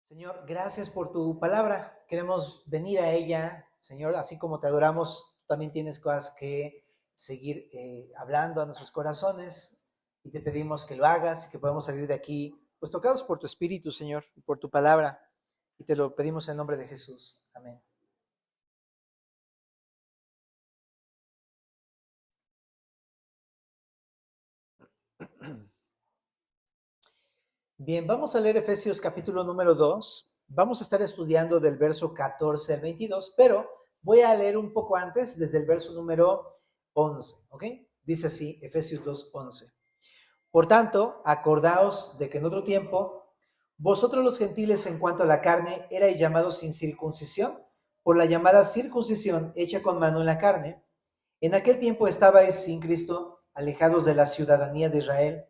Señor, gracias por tu palabra. Queremos venir a ella, Señor, así como te adoramos, también tienes cosas que seguir hablando a nuestros corazones y te pedimos que lo hagas y que podamos salir de aquí, pues tocados por tu espíritu, Señor, y por tu palabra. Y te lo pedimos en el nombre de Jesús. Amén. Bien, vamos a leer Efesios capítulo número 2. Vamos a estar estudiando del verso 14 al 22, pero voy a leer un poco antes, desde el verso número 11, ¿ok? Dice así, Efesios 2:11. Por tanto, acordaos de que en otro tiempo, vosotros los gentiles en cuanto a la carne, erais llamados sin circuncisión, por la llamada circuncisión hecha con mano en la carne. En aquel tiempo estabais sin Cristo, alejados de la ciudadanía de Israel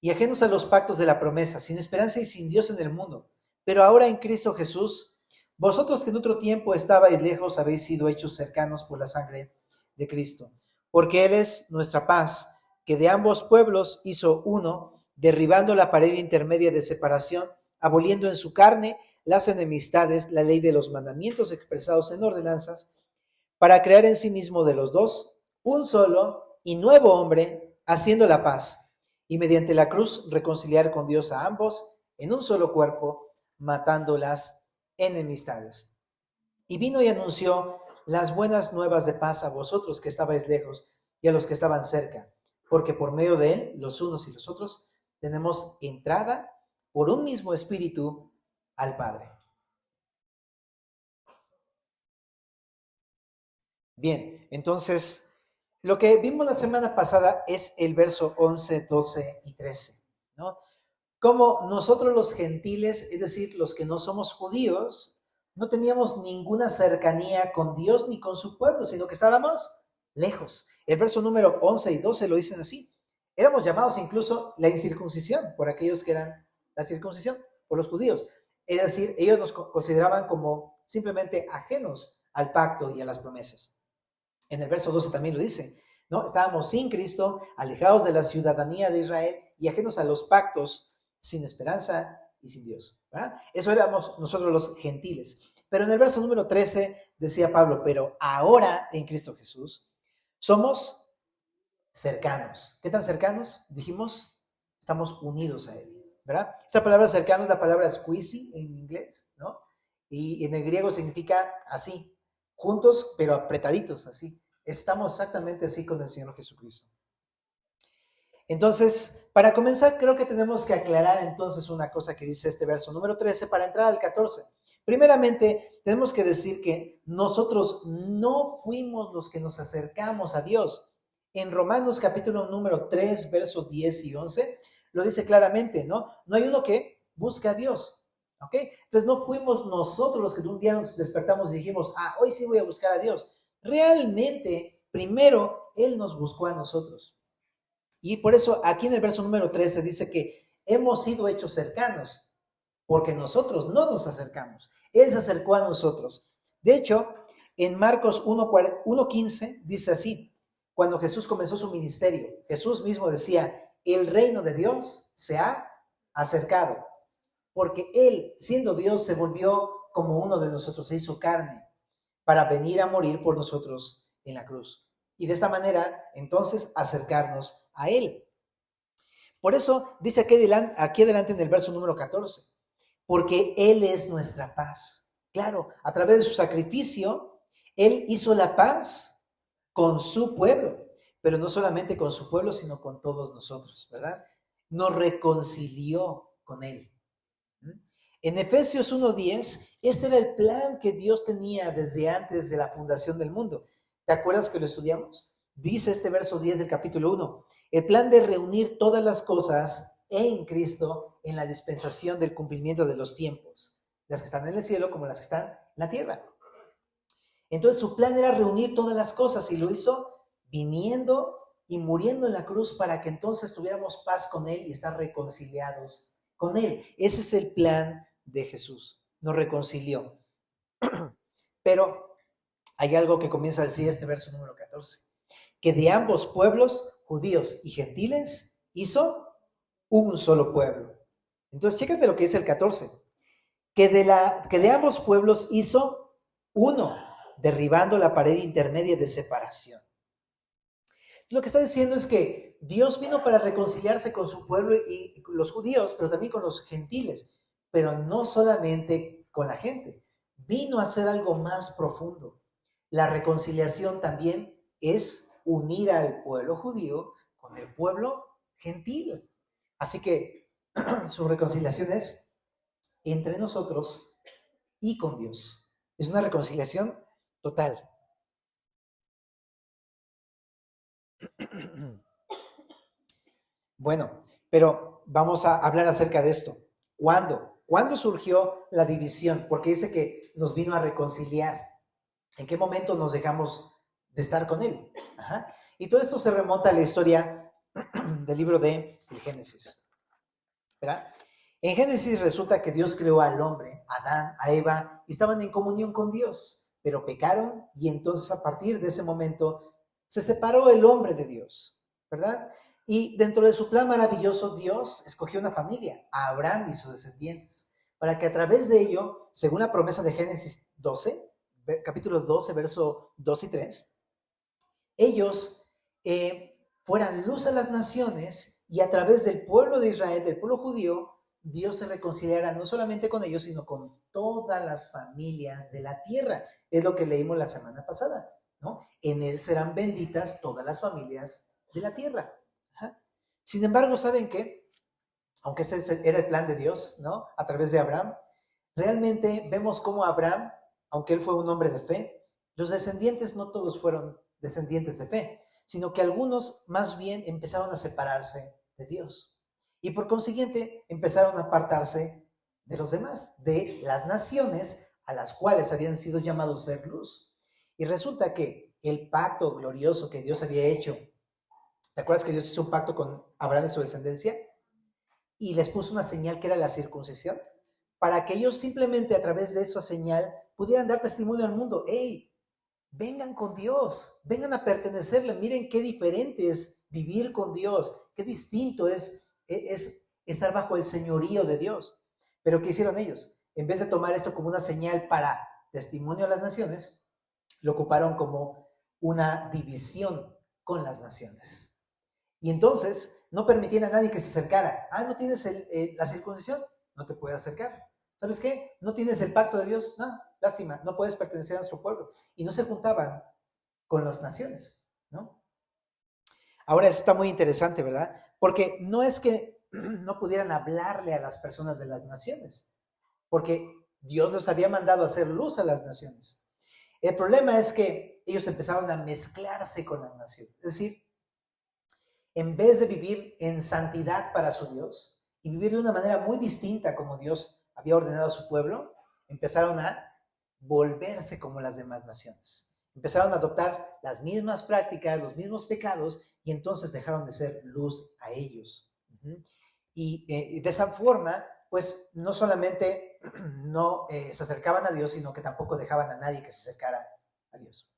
y ajenos a los pactos de la promesa, sin esperanza y sin Dios en el mundo. Pero ahora en Cristo Jesús, vosotros que en otro tiempo estabais lejos, habéis sido hechos cercanos por la sangre de Cristo, porque Él es nuestra paz, que de ambos pueblos hizo uno, derribando la pared intermedia de separación, aboliendo en su carne las enemistades, la ley de los mandamientos expresados en ordenanzas, para crear en sí mismo de los dos un solo y nuevo hombre, haciendo la paz, y mediante la cruz reconciliar con Dios a ambos en un solo cuerpo, matando las enemistades. Y vino y anunció las buenas nuevas de paz a vosotros que estabais lejos y a los que estaban cerca, porque por medio de él, los unos y los otros, tenemos entrada por un mismo espíritu al Padre. Bien, entonces, lo que vimos la semana pasada es el verso 11, 12 y 13, ¿no? Como nosotros los gentiles, es decir, los que no somos judíos, no teníamos ninguna cercanía con Dios ni con su pueblo, sino que estábamos lejos. El verso número 11 y 12 lo dicen así. Éramos llamados incluso la incircuncisión por aquellos que eran la circuncisión, por los judíos. Es decir, ellos nos consideraban como simplemente ajenos al pacto y a las promesas. En el verso 12 también lo dice, ¿no? Estábamos sin Cristo, alejados de la ciudadanía de Israel y ajenos a los pactos, sin esperanza y sin Dios, ¿verdad? Eso éramos nosotros los gentiles. Pero en el verso número 13 decía Pablo, pero ahora en Cristo Jesús somos cercanos. ¿Qué tan cercanos? Dijimos, estamos unidos a Él, ¿verdad? Esta palabra cercano es la palabra squeezy en inglés, ¿no? Y en el griego significa así, juntos pero apretaditos, así. Estamos exactamente así con el Señor Jesucristo. Entonces, para comenzar, creo que tenemos que aclarar entonces una cosa que dice este verso número 13 para entrar al 14. Primeramente, tenemos que decir que nosotros no fuimos los que nos acercamos a Dios. En Romanos capítulo número 3, versos 10 y 11, lo dice claramente, ¿no? No hay uno que busca a Dios, ¿ok? Entonces no fuimos nosotros los que un día nos despertamos y dijimos, hoy sí voy a buscar a Dios. Realmente, primero, Él nos buscó a nosotros. Y por eso aquí en el verso número 13 dice que hemos sido hechos cercanos, porque nosotros no nos acercamos. Él se acercó a nosotros. De hecho, en Marcos 1:15 dice así, cuando Jesús comenzó su ministerio, Jesús mismo decía, el reino de Dios se ha acercado, porque Él, siendo Dios, se volvió como uno de nosotros, se hizo carne para venir a morir por nosotros en la cruz. Y de esta manera, entonces, acercarnos a Él. Por eso dice aquí adelante en el verso número 14, porque Él es nuestra paz. Claro, a través de su sacrificio, Él hizo la paz con su pueblo, pero no solamente con su pueblo, sino con todos nosotros, ¿verdad? Nos reconcilió con Él. En Efesios 1:10, este era el plan que Dios tenía desde antes de la fundación del mundo. ¿Te acuerdas que lo estudiamos? Dice este verso 10 del capítulo 1, el plan de reunir todas las cosas en Cristo en la dispensación del cumplimiento de los tiempos, las que están en el cielo como las que están en la tierra. Entonces su plan era reunir todas las cosas y lo hizo viniendo y muriendo en la cruz para que entonces tuviéramos paz con Él y estar reconciliados con Él. Ese es el plan de Jesús, nos reconcilió. Pero hay algo que comienza a decir este verso número 14, que de ambos pueblos, judíos y gentiles, hizo un solo pueblo. Entonces, chécate lo que dice el 14. que de ambos pueblos hizo uno, derribando la pared intermedia de separación. Lo que está diciendo es que Dios vino para reconciliarse con su pueblo y los judíos, pero también con los gentiles, pero no solamente con la gente. Vino a hacer algo más profundo. La reconciliación también es unir al pueblo judío con el pueblo gentil. Así que su reconciliación es entre nosotros y con Dios. Es una reconciliación total. Bueno, pero vamos a hablar acerca de esto. ¿Cuándo? ¿Cuándo surgió la división? Porque dice que nos vino a reconciliar. ¿En qué momento nos dejamos de estar con Él? Ajá. Y todo esto se remonta a la historia del libro de Génesis. ¿Verdad? En Génesis resulta que Dios creó al hombre, a Adán, a Eva, y estaban en comunión con Dios, pero pecaron y entonces a partir de ese momento se separó el hombre de Dios, ¿verdad? Y dentro de su plan maravilloso, Dios escogió una familia, a Abraham y sus descendientes, para que a través de ello, según la promesa de Génesis 12, capítulo 12, verso 2 y 3, ellos fueran luz a las naciones y a través del pueblo de Israel, del pueblo judío, Dios se reconciliará no solamente con ellos, sino con todas las familias de la tierra. Es lo que leímos la semana pasada, ¿no? En Él serán benditas todas las familias de la tierra. Ajá. Sin embargo, ¿saben qué? Aunque ese era el plan de Dios, ¿no? A través de Abraham, realmente vemos cómo Abraham, aunque él fue un hombre de fe, los descendientes no todos fueron descendientes de fe, sino que algunos más bien empezaron a separarse de Dios. Y por consiguiente empezaron a apartarse de los demás, de las naciones a las cuales habían sido llamados a ser luz. Y resulta que el pacto glorioso que Dios había hecho, ¿te acuerdas que Dios hizo un pacto con Abraham y su descendencia? Y les puso una señal que era la circuncisión, para que ellos simplemente a través de esa señal pudieran dar testimonio al mundo. ¡Hey! Vengan con Dios, vengan a pertenecerle, miren qué diferente es vivir con Dios, qué distinto es estar bajo el señorío de Dios. Pero ¿qué hicieron ellos? En vez de tomar esto como una señal para testimonio a las naciones, lo ocuparon como una división con las naciones. Y entonces no permitían a nadie que se acercara. Ah, ¿no tienes la circuncisión? No te puedes acercar. ¿Sabes qué? ¿No tienes el pacto de Dios? No, lástima, no puedes pertenecer a nuestro pueblo. Y no se juntaban con las naciones, ¿no? Ahora eso está muy interesante, ¿verdad? Porque no es que no pudieran hablarle a las personas de las naciones, porque Dios los había mandado a hacer luz a las naciones. El problema es que ellos empezaron a mezclarse con las naciones. Es decir, en vez de vivir en santidad para su Dios y vivir de una manera muy distinta como Dios había ordenado a su pueblo, empezaron a volverse como las demás naciones. Empezaron a adoptar las mismas prácticas, los mismos pecados, y entonces dejaron de ser luz a ellos. Y de esa forma, pues no solamente no se acercaban a Dios, sino que tampoco dejaban a nadie que se acercara a Dios.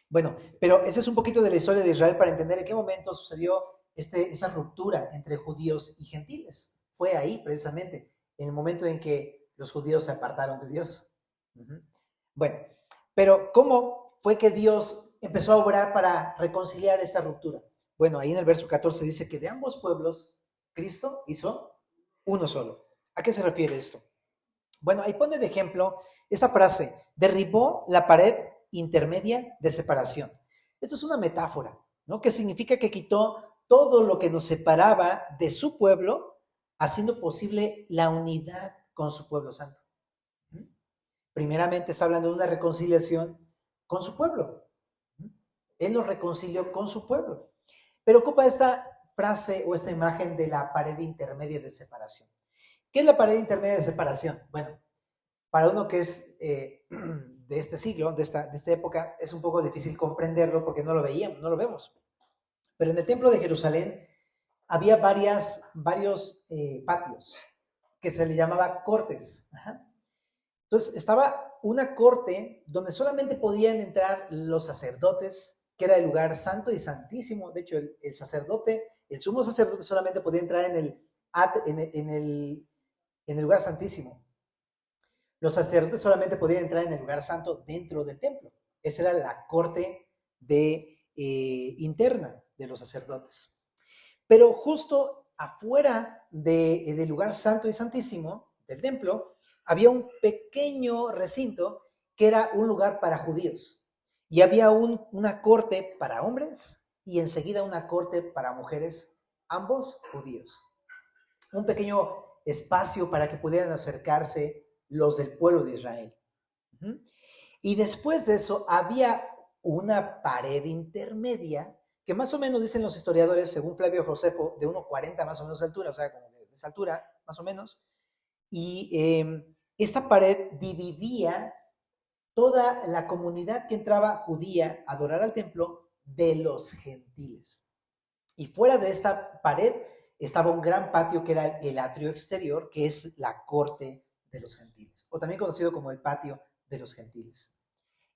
Bueno, pero ese es un poquito de la historia de Israel para entender en qué momento sucedió esa ruptura entre judíos y gentiles. Fue ahí, precisamente, en el momento en que los judíos se apartaron de Dios. Bueno, pero ¿cómo fue que Dios empezó a obrar para reconciliar esta ruptura? Bueno, ahí en el verso 14 dice que de ambos pueblos Cristo hizo uno solo. ¿A qué se refiere esto? Bueno, ahí pone de ejemplo esta frase: derribó la pared intermedia de separación. Esto es una metáfora, ¿no? Que significa que quitó todo lo que nos separaba de su pueblo, haciendo posible la unidad con su pueblo santo. Primeramente está hablando de una reconciliación con su pueblo. Él nos reconcilió con su pueblo. Pero ocupa esta frase o esta imagen de la pared intermedia de separación. ¿Qué es la pared intermedia de separación? Bueno, para uno que es de este siglo, de esta época, es un poco difícil comprenderlo porque no lo veíamos, no lo vemos. Pero en el templo de Jerusalén había varios patios que se le llamaba cortes. Entonces estaba una corte donde solamente podían entrar los sacerdotes, que era el lugar santo y santísimo. De hecho, el sacerdote, el sumo sacerdote solamente podía entrar en el lugar santísimo. Los sacerdotes solamente podían entrar en el lugar santo dentro del templo. Esa era la corte interna de los sacerdotes. Pero justo afuera del lugar santo y santísimo del templo, había un pequeño recinto que era un lugar para judíos. Y había una corte para hombres y enseguida una corte para mujeres, ambos judíos. Un pequeño espacio para que pudieran acercarse los del pueblo de Israel. Y después de eso había una pared intermedia que más o menos dicen los historiadores, según Flavio Josefo, de 1,40 más o menos de altura, o sea, como de esa altura más o menos. Y esta pared dividía toda la comunidad que entraba judía a adorar al templo de los gentiles. Y fuera de esta pared estaba un gran patio que era el atrio exterior, que es la corte de los gentiles, o también conocido como el patio de los gentiles.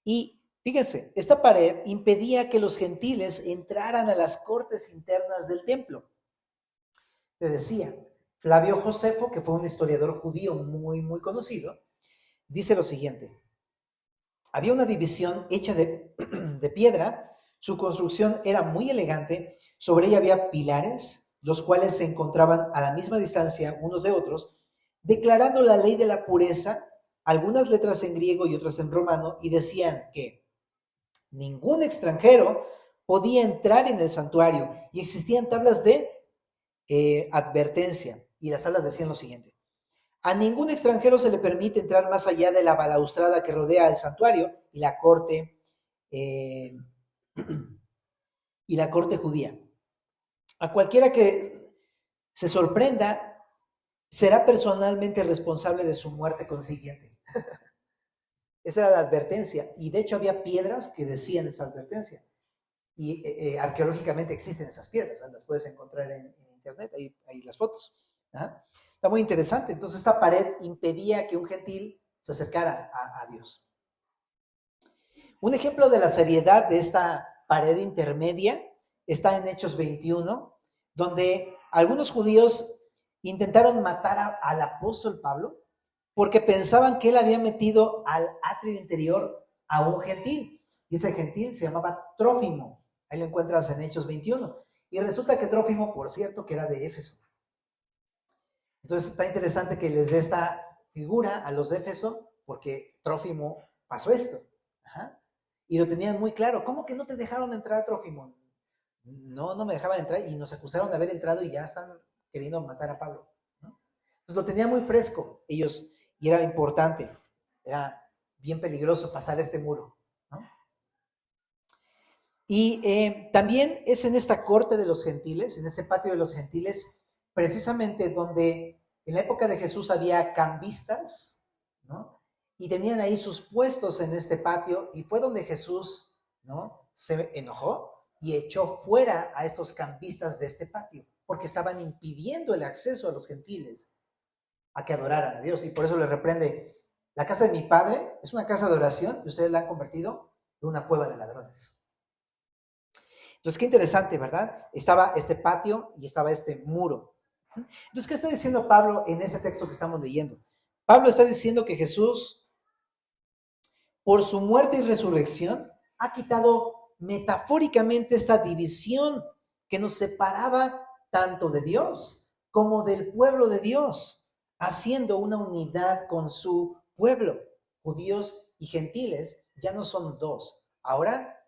Y fíjense, esta pared impedía que los gentiles entraran a las cortes internas del templo. Te decía, Flavio Josefo, que fue un historiador judío muy, muy conocido, dice lo siguiente: había una división hecha de piedra, su construcción era muy elegante, sobre ella había pilares, los cuales se encontraban a la misma distancia unos de otros, declarando la ley de la pureza, algunas letras en griego y otras en romano, y decían que ningún extranjero podía entrar en el santuario, y existían tablas de advertencia, y las tablas decían lo siguiente: a ningún extranjero se le permite entrar más allá de la balaustrada que rodea el santuario y la corte judía. A cualquiera que se sorprenda será personalmente responsable de su muerte consiguiente. Esa era la advertencia, y de hecho había piedras que decían esta advertencia, y arqueológicamente existen esas piedras, las puedes encontrar en internet, ahí las fotos. ¿Ah? Está muy interesante. Entonces esta pared impedía que un gentil se acercara a Dios. Un ejemplo de la seriedad de esta pared intermedia está en Hechos 21, donde algunos judíos intentaron matar al apóstol Pablo porque pensaban que él había metido al atrio interior a un gentil. Y ese gentil se llamaba Trófimo. Ahí lo encuentras en Hechos 21. Y resulta que Trófimo, por cierto, que era de Éfeso. Entonces está interesante que les dé esta figura a los de Éfeso, porque Trófimo pasó esto. Ajá. Y lo tenían muy claro. ¿Cómo que no te dejaron entrar, Trófimo? No me dejaban entrar y nos acusaron de haber entrado y ya están queriendo matar a Pablo, ¿no? Entonces lo tenían muy fresco ellos, y era importante, era bien peligroso pasar este muro, ¿no? Y también es en esta corte de los gentiles, en este patio de los gentiles, precisamente donde en la época de Jesús había cambistas, ¿no? Y tenían ahí sus puestos en este patio, y fue donde Jesús, ¿no?, se enojó y echó fuera a estos cambistas de este patio, porque estaban impidiendo el acceso a los gentiles a que adoraran a Dios. Y por eso les reprende: la casa de mi padre es una casa de oración y ustedes la han convertido en una cueva de ladrones. Entonces, qué interesante, ¿verdad? Estaba este patio y estaba este muro. Entonces, ¿qué está diciendo Pablo en ese texto que estamos leyendo? Pablo está diciendo que Jesús, por su muerte y resurrección, ha quitado metafóricamente esta división que nos separaba tanto de Dios como del pueblo de Dios, haciendo una unidad con su pueblo. Judíos y gentiles ya no son dos, ahora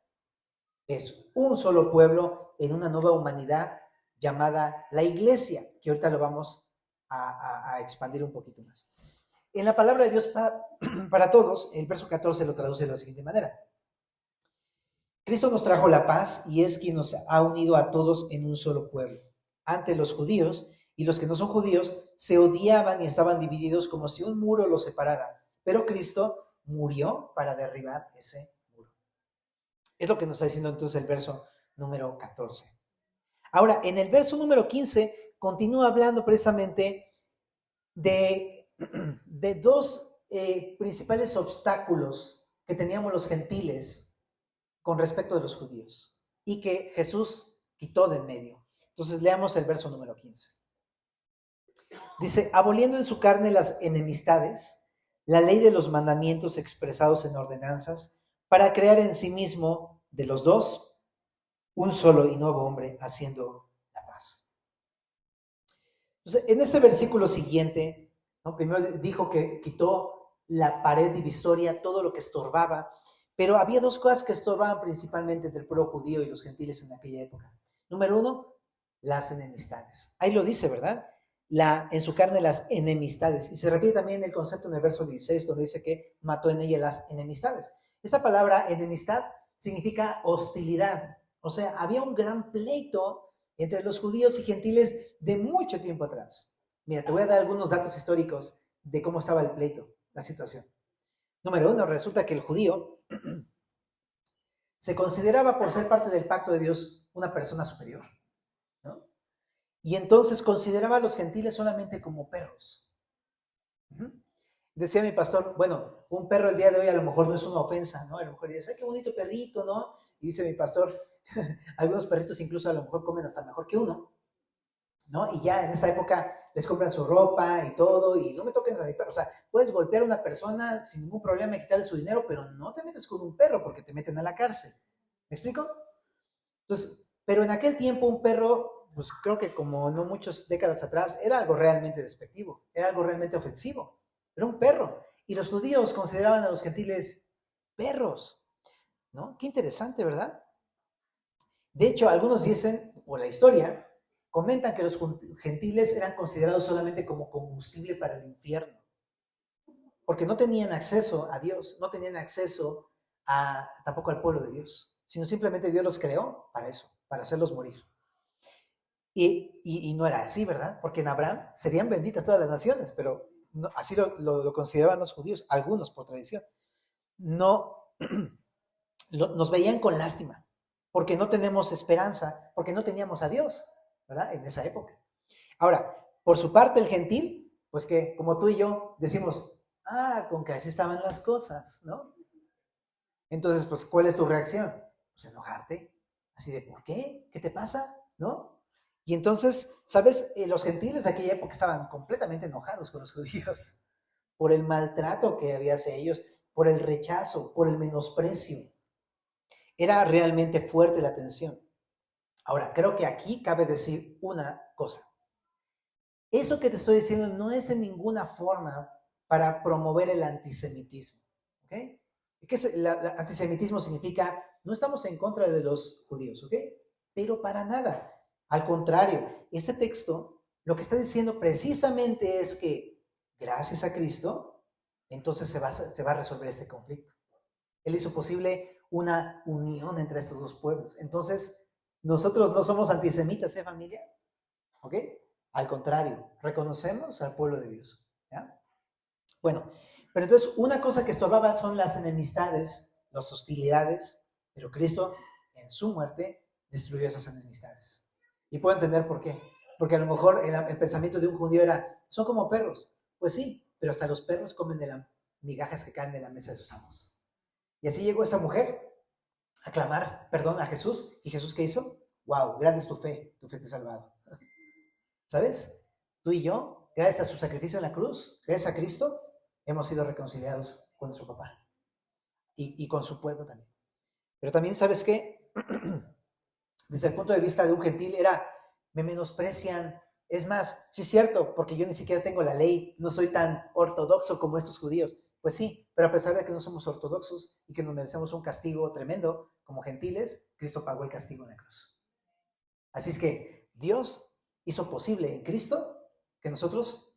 es un solo pueblo en una nueva humanidad llamada la iglesia, que ahorita lo vamos a expandir un poquito más. En la palabra de Dios para todos, el verso 14 lo traduce de la siguiente manera: Cristo nos trajo la paz y es quien nos ha unido a todos en un solo pueblo. Antes los judíos y los que no son judíos se odiaban y estaban divididos como si un muro los separara, pero Cristo murió para derribar ese muro. Es lo que nos está diciendo entonces el verso número 14. Ahora, en el verso número 15 continúa hablando precisamente de dos principales obstáculos que teníamos los gentiles con respecto de los judíos y que Jesús quitó de en medio. Entonces leamos el verso número 15. Dice: aboliendo en su carne las enemistades, la ley de los mandamientos expresados en ordenanzas, para crear en sí mismo de los dos un solo y nuevo hombre, haciendo la paz. Entonces, en ese versículo siguiente, ¿no? Primero dijo que quitó la pared divisoria, todo lo que estorbaba, pero había dos cosas que estorbaban principalmente entre el pueblo judío y los gentiles en aquella época. Número uno, las enemistades. Ahí lo dice, ¿verdad? En su carne las enemistades. Y se repite también el concepto en el verso 16, donde dice que mató en ella las enemistades. Esta palabra enemistad significa hostilidad. O sea, había un gran pleito entre los judíos y gentiles de mucho tiempo atrás. Mira, te voy a dar algunos datos históricos de cómo estaba el pleito, la situación. Número uno, resulta que el judío se consideraba, por ser parte del pacto de Dios, una persona superior, ¿no? Y entonces consideraba a los gentiles solamente como perros. Decía mi pastor, bueno, un perro el día de hoy a lo mejor no es una ofensa, ¿no? A lo mejor dice, ¡ay, qué bonito perrito!, ¿no? Y dice mi pastor, algunos perritos incluso a lo mejor comen hasta mejor que uno, ¿no? Y ya en esa época les compran su ropa y todo, y no me toquen a mi perro. O sea, puedes golpear a una persona sin ningún problema y quitarle su dinero, pero no te metes con un perro porque te meten a la cárcel. ¿Me explico? Entonces, pero en aquel tiempo un perro, pues creo que como no muchas décadas atrás, era algo realmente despectivo, era algo realmente ofensivo. Era un perro. Y los judíos consideraban a los gentiles perros, ¿no? Qué interesante, ¿verdad? De hecho, algunos dicen, por la historia, comentan que los gentiles eran considerados solamente como combustible para el infierno, porque no tenían acceso a Dios, no tenían acceso tampoco al pueblo de Dios, sino simplemente Dios los creó para eso, para hacerlos morir. Y no era así, ¿verdad? Porque en Abraham serían benditas todas las naciones, pero no, así lo consideraban los judíos, algunos por tradición. No, nos veían con lástima, porque no tenemos esperanza, porque no teníamos a Dios, ¿verdad? En esa época. Ahora, por su parte el gentil, pues que como tú y yo decimos, con que así estaban las cosas, ¿no? Entonces, pues, ¿cuál es tu reacción? Pues enojarte, así de, ¿por qué? ¿Qué te pasa? ¿No? Y entonces, ¿sabes? Los gentiles de aquella época estaban completamente enojados con los judíos por el maltrato que había hacia ellos, por el rechazo, por el menosprecio. Era realmente fuerte la tensión. Ahora, creo que aquí cabe decir una cosa. Eso que te estoy diciendo no es en ninguna forma para promover el antisemitismo. ¿Ok? ¿Qué es el antisemitismo? Significa, no estamos en contra de los judíos, ¿ok? Pero para nada. Al contrario, este texto lo que está diciendo precisamente es que gracias a Cristo, entonces se va a resolver este conflicto. Él hizo posible una unión entre estos dos pueblos. Entonces, nosotros no somos antisemitas, ¿eh, familia? ¿Ok? Al contrario, reconocemos al pueblo de Dios. ¿Ya? Bueno, pero entonces una cosa que estorbaba son las enemistades, las hostilidades, pero Cristo en su muerte destruyó esas enemistades. Y puedo entender por qué. Porque a lo mejor el pensamiento de un judío era, son como perros. Pues sí, pero hasta los perros comen de las migajas que caen de la mesa de sus amos. Y así llegó esta mujer a clamar perdón a Jesús. ¿Y Jesús qué hizo? ¡Wow! Grande es tu fe te ha salvado. ¿Sabes? Tú y yo, gracias a su sacrificio en la cruz, gracias a Cristo, hemos sido reconciliados con nuestro papá y con su pueblo también. Pero también, ¿sabes qué? Desde el punto de vista de un gentil me menosprecian. Es más, sí es cierto, porque yo ni siquiera tengo la ley, no soy tan ortodoxo como estos judíos. Pues sí, pero a pesar de que no somos ortodoxos y que nos merecemos un castigo tremendo como gentiles, Cristo pagó el castigo en la cruz. Así es que Dios hizo posible en Cristo que nosotros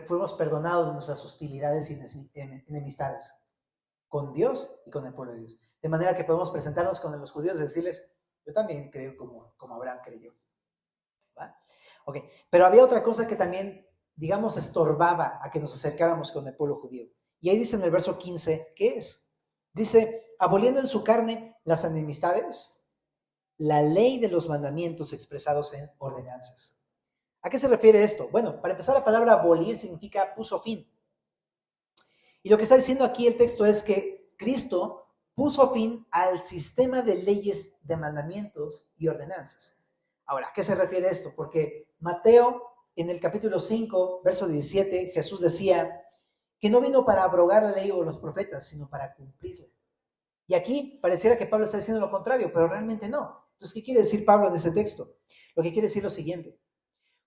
fuimos perdonados de nuestras hostilidades y enemistades con Dios y con el pueblo de Dios. De manera que podemos presentarnos con los judíos y decirles, yo también creo como Abraham creyó. ¿Va? Ok, pero había otra cosa que también, digamos, estorbaba a que nos acercáramos con el pueblo judío. Y ahí dice en el verso 15, ¿qué es? Dice, aboliendo en su carne las enemistades, la ley de los mandamientos expresados en ordenanzas. ¿A qué se refiere esto? Bueno, para empezar, la palabra abolir significa puso fin. Y lo que está diciendo aquí el texto es que Cristo puso fin al sistema de leyes, de mandamientos y ordenanzas. Ahora, ¿a qué se refiere esto? Porque Mateo, en el capítulo 5, verso 17, Jesús decía que no vino para abrogar la ley o los profetas, sino para cumplirla. Y aquí pareciera que Pablo está diciendo lo contrario, pero realmente no. Entonces, ¿qué quiere decir Pablo en ese texto? Lo que quiere decir es lo siguiente.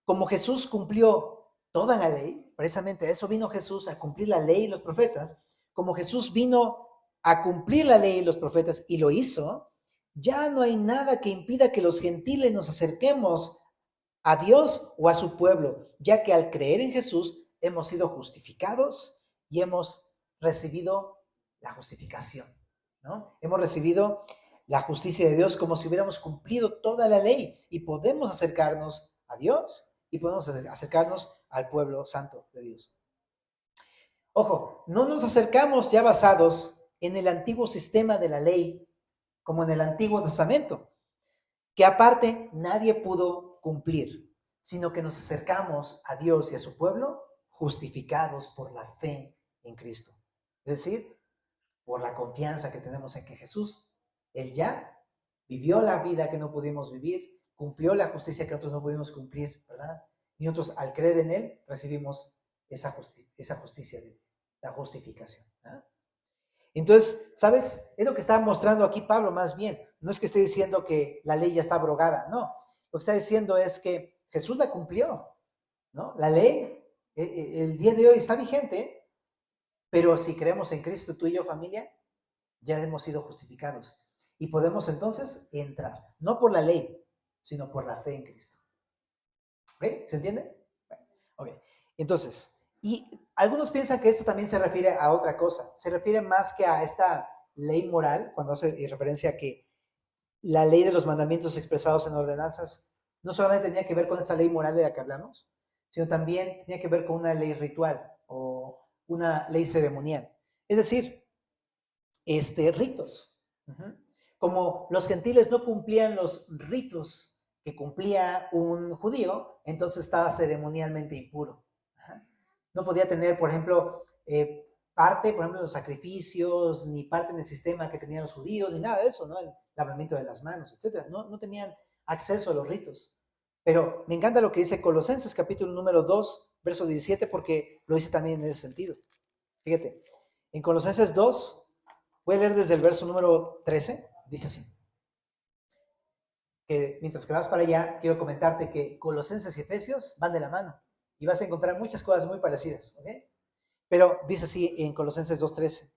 Como Jesús cumplió toda la ley, precisamente a eso vino Jesús, a cumplir la ley y los profetas, como Jesús vino a cumplir la ley y los profetas y lo hizo, ya no hay nada que impida que los gentiles nos acerquemos a Dios o a su pueblo, ya que al creer en Jesús hemos sido justificados y hemos recibido la justificación, ¿no? Hemos recibido la justicia de Dios como si hubiéramos cumplido toda la ley y podemos acercarnos a Dios y podemos acercarnos al pueblo santo de Dios. Ojo, no nos acercamos ya basados en el antiguo sistema de la ley, como en el Antiguo Testamento, que aparte nadie pudo cumplir, sino que nos acercamos a Dios y a su pueblo justificados por la fe en Cristo. Es decir, por la confianza que tenemos en que Jesús, Él ya vivió la vida que no pudimos vivir, cumplió la justicia que nosotros no pudimos cumplir, ¿verdad? Y nosotros al creer en Él recibimos esa justicia, la justificación, ¿verdad? Entonces, ¿sabes? Es lo que está mostrando aquí Pablo más bien. No es que esté diciendo que la ley ya está abrogada, no. Lo que está diciendo es que Jesús la cumplió, ¿no? La ley, el día de hoy está vigente, pero si creemos en Cristo, tú y yo, familia, ya hemos sido justificados. Y podemos entonces entrar, no por la ley, sino por la fe en Cristo. ¿Ok? ¿Se entiende? Ok. Entonces, y algunos piensan que esto también se refiere a otra cosa. Se refiere más que a esta ley moral, cuando hace referencia a que la ley de los mandamientos expresados en ordenanzas no solamente tenía que ver con esta ley moral de la que hablamos, sino también tenía que ver con una ley ritual o una ley ceremonial. Es decir, ritos. Como los gentiles no cumplían los ritos que cumplía un judío, entonces estaba ceremonialmente impuro. No podía tener, por ejemplo, parte, por ejemplo, en los sacrificios, ni parte en el sistema que tenían los judíos, ni nada de eso, ¿no? El lavamiento de las manos, etcétera. No tenían acceso a los ritos. Pero me encanta lo que dice Colosenses, capítulo número 2, verso 17, porque lo dice también en ese sentido. Fíjate, en Colosenses 2, voy a leer desde el verso número 13, dice así. Que mientras que vas para allá, quiero comentarte que Colosenses y Efesios van de la mano y vas a encontrar muchas cosas muy parecidas, ¿ok? Pero dice así en Colosenses 2:13.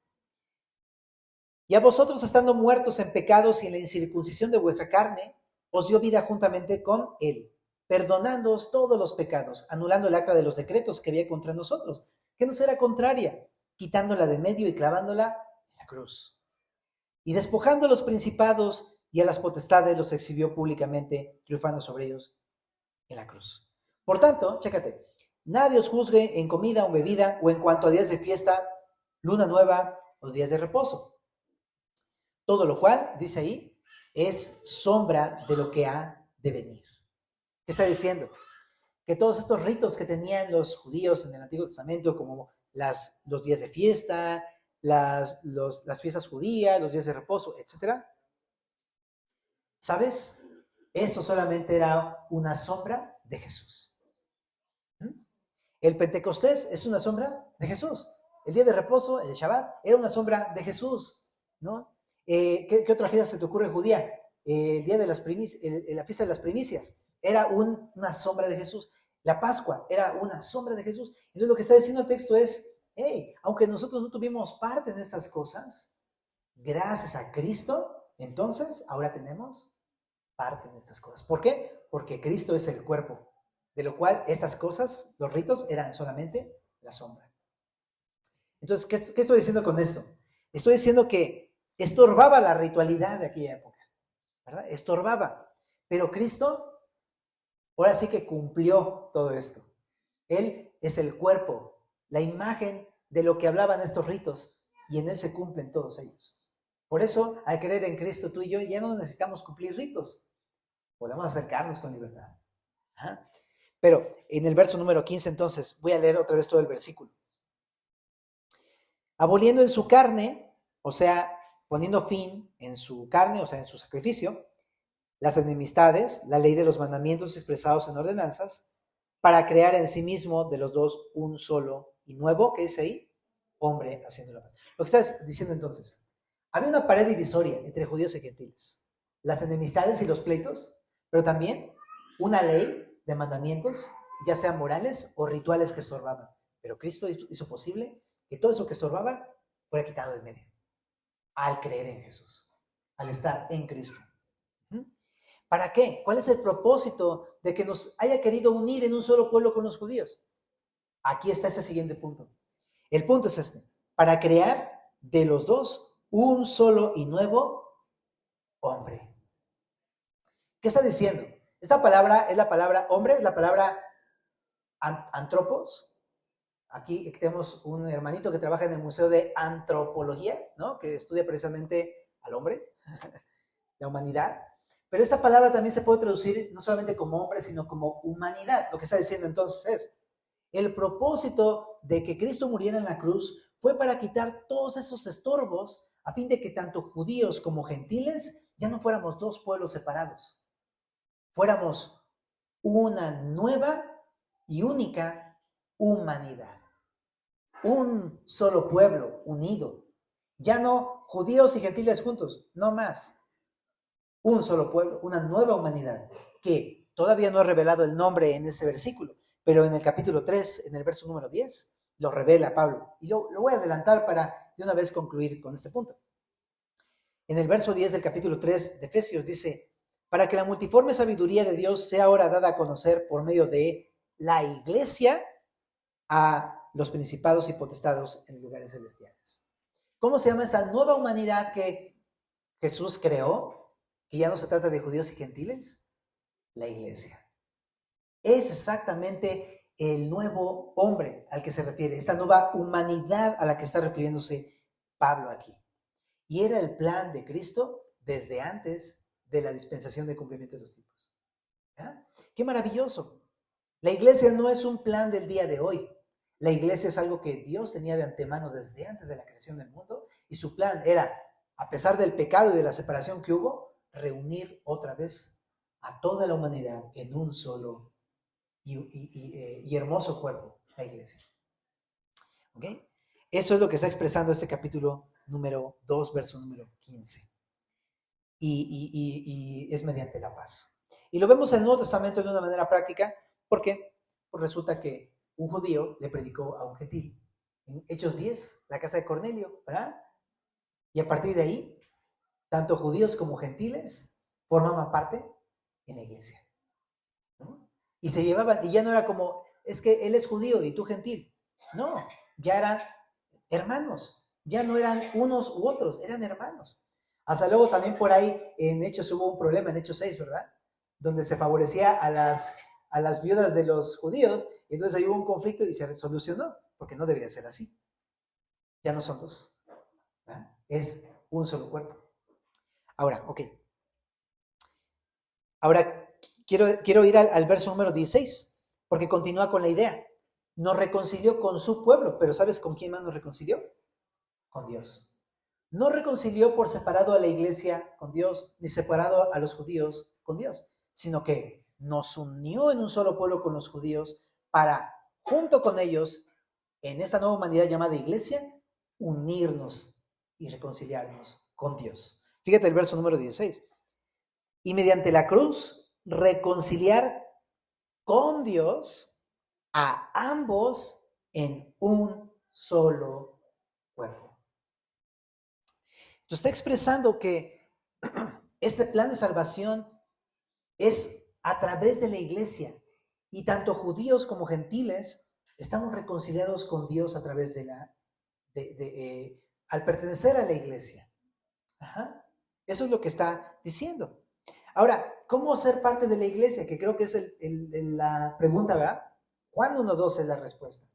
Y a vosotros, estando muertos en pecados y en la incircuncisión de vuestra carne, os dio vida juntamente con él, perdonándoos todos los pecados, anulando el acta de los decretos que había contra nosotros, que nos era contraria, quitándola de medio y clavándola en la cruz. Y despojando a los principados y a las potestades, los exhibió públicamente, triunfando sobre ellos en la cruz. Por tanto, chécate, nadie os juzgue en comida o bebida o en cuanto a días de fiesta, luna nueva o días de reposo. Todo lo cual, dice ahí, es sombra de lo que ha de venir. ¿Qué está diciendo? Que todos estos ritos que tenían los judíos en el Antiguo Testamento, como los días de fiesta, las fiestas judías, los días de reposo, etc. ¿Sabes? Esto solamente era una sombra de Jesús. El Pentecostés es una sombra de Jesús. El día de reposo, el Shabbat, era una sombra de Jesús, ¿no? ¿Qué otra fiesta se te ocurre judía? El día de las primicias, la fiesta de las primicias, era una sombra de Jesús. La Pascua era una sombra de Jesús. Entonces lo que está diciendo el texto es, hey, aunque nosotros no tuvimos parte en estas cosas, gracias a Cristo, entonces ahora tenemos parte en estas cosas. ¿Por qué? Porque Cristo es el cuerpo, de lo cual estas cosas, los ritos, eran solamente la sombra. Entonces, ¿qué estoy diciendo con esto? Estoy diciendo que estorbaba la ritualidad de aquella época, ¿verdad? Estorbaba. Pero Cristo, ahora sí que cumplió todo esto. Él es el cuerpo, la imagen de lo que hablaban estos ritos, y en Él se cumplen todos ellos. Por eso, al creer en Cristo, tú y yo ya no necesitamos cumplir ritos. Podemos acercarnos con libertad. Ajá. Pero en el verso número 15, entonces, voy a leer otra vez todo el versículo. Aboliendo en su carne, o sea, poniendo fin en su carne, o sea, en su sacrificio, las enemistades, la ley de los mandamientos expresados en ordenanzas, para crear en sí mismo de los dos un solo y nuevo, ¿qué dice ahí? hombre haciendo la paz. Lo que estás diciendo entonces, había una pared divisoria entre judíos y gentiles, las enemistades y los pleitos, pero también una ley de mandamientos, ya sean morales o rituales que estorbaban. Pero Cristo hizo posible que todo eso que estorbaba fuera quitado de medio, al creer en Jesús, al estar en Cristo. ¿Para qué? ¿Cuál es el propósito de que nos haya querido unir en un solo pueblo con los judíos? Aquí está este siguiente punto. El punto es este: para crear de los dos un solo y nuevo hombre. ¿Qué está diciendo? Esta palabra es la palabra hombre, es la palabra antropos. Aquí tenemos un hermanito que trabaja en el Museo de Antropología, ¿no? Que estudia precisamente al hombre, la humanidad. Pero esta palabra también se puede traducir no solamente como hombre, sino como humanidad. Lo que está diciendo entonces es, el propósito de que Cristo muriera en la cruz fue para quitar todos esos estorbos a fin de que tanto judíos como gentiles ya no fuéramos dos pueblos separados. Fuéramos una nueva y única humanidad. Un solo pueblo unido. Ya no judíos y gentiles juntos, no más. Un solo pueblo, una nueva humanidad, que todavía no ha revelado el nombre en este versículo, pero en el capítulo 3, en el verso número 10, lo revela Pablo. Y lo voy a adelantar para de una vez concluir con este punto. En el verso 10 del capítulo 3 de Efesios dice, para que la multiforme sabiduría de Dios sea ahora dada a conocer por medio de la iglesia a los principados y potestados en lugares celestiales. ¿Cómo se llama esta nueva humanidad que Jesús creó? Que ya no se trata de judíos y gentiles. La iglesia. Es exactamente el nuevo hombre al que se refiere, esta nueva humanidad a la que está refiriéndose Pablo aquí. Y era el plan de Cristo desde antes de la dispensación de cumplimiento de los tiempos. ¿Ya? ¡Qué maravilloso! La iglesia no es un plan del día de hoy. La iglesia es algo que Dios tenía de antemano desde antes de la creación del mundo, y su plan era, a pesar del pecado y de la separación que hubo, reunir otra vez a toda la humanidad en un solo y hermoso cuerpo, la iglesia. ¿Ok? Eso es lo que está expresando este capítulo número 2, verso número 15. Y es mediante la paz. Y lo vemos en el Nuevo Testamento de una manera práctica, porque pues resulta que un judío le predicó a un gentil. En Hechos 10, la casa de Cornelio, ¿verdad? Y a partir de ahí, tanto judíos como gentiles formaban parte en la iglesia, ¿no? Y se llevaban, y ya no era como, es que él es judío y tú gentil. No, ya eran hermanos, ya no eran unos u otros, eran hermanos. Hasta luego también por ahí en Hechos hubo un problema, en Hechos 6, ¿verdad? Donde se favorecía a las viudas de los judíos, y entonces ahí hubo un conflicto y se solucionó, porque no debía ser así. Ya no son dos, ¿verdad? Es un solo cuerpo. Ahora, ok. Ahora quiero ir al verso número 16, porque continúa con la idea. Nos reconcilió con su pueblo, pero ¿sabes con quién más nos reconcilió? Con Dios. No reconcilió por separado a la iglesia con Dios, ni separado a los judíos con Dios, sino que nos unió en un solo pueblo con los judíos para, junto con ellos, en esta nueva humanidad llamada iglesia, unirnos y reconciliarnos con Dios. Fíjate el verso número 16. Y mediante la cruz, reconciliar con Dios a ambos en un solo cuerpo. Entonces está expresando que este plan de salvación es a través de la iglesia, y tanto judíos como gentiles estamos reconciliados con Dios a través al pertenecer a la iglesia. Ajá. Eso es lo que está diciendo. Ahora, ¿cómo ser parte de la iglesia? Que creo que es la pregunta, ¿verdad? Juan 1.12 es la respuesta.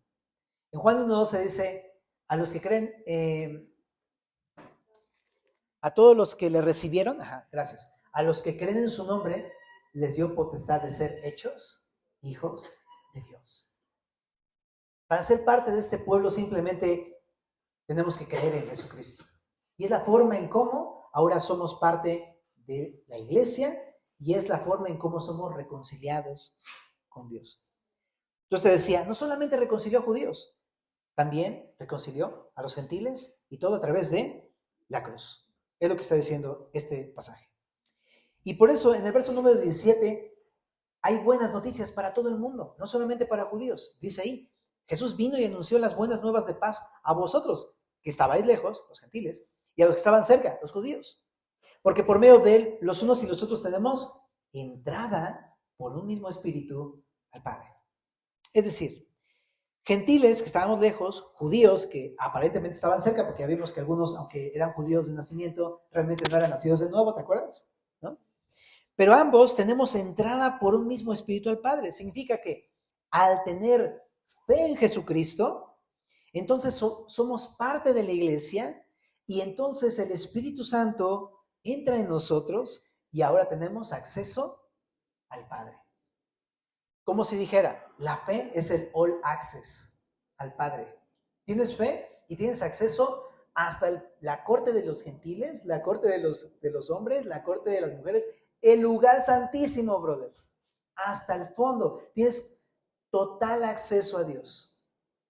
En Juan 1.12 dice, a los que creen, a todos los que le recibieron, gracias, a los que creen en su nombre, les dio potestad de ser hechos hijos de Dios. Para ser parte de este pueblo simplemente tenemos que creer en Jesucristo. Y es la forma en cómo ahora somos parte de la iglesia, y es la forma en cómo somos reconciliados con Dios. Entonces te decía, no solamente reconcilió a judíos, también reconcilió a los gentiles y todo a través de la cruz. Es lo que está diciendo este pasaje. Y por eso en el verso número 17 hay buenas noticias para todo el mundo, no solamente para judíos. Dice ahí, Jesús vino y anunció las buenas nuevas de paz a vosotros, que estabais lejos, los gentiles, y a los que estaban cerca, los judíos. Porque por medio de él, los unos y los otros tenemos entrada por un mismo espíritu al Padre. Es decir, gentiles que estábamos lejos, judíos que aparentemente estaban cerca, porque ya vimos que algunos, aunque eran judíos de nacimiento, realmente no eran nacidos de nuevo, ¿te acuerdas? ¿No? Pero ambos tenemos entrada por un mismo espíritu al Padre. Significa que al tener fe en Jesucristo, entonces somos parte de la iglesia y entonces el Espíritu Santo entra en nosotros y ahora tenemos acceso al Padre. Como si dijera, la fe es el all access al Padre. Tienes fe y tienes acceso hasta la corte de los gentiles, la corte de los hombres, la corte de las mujeres, el lugar santísimo, brother. Hasta el fondo. Tienes total acceso a Dios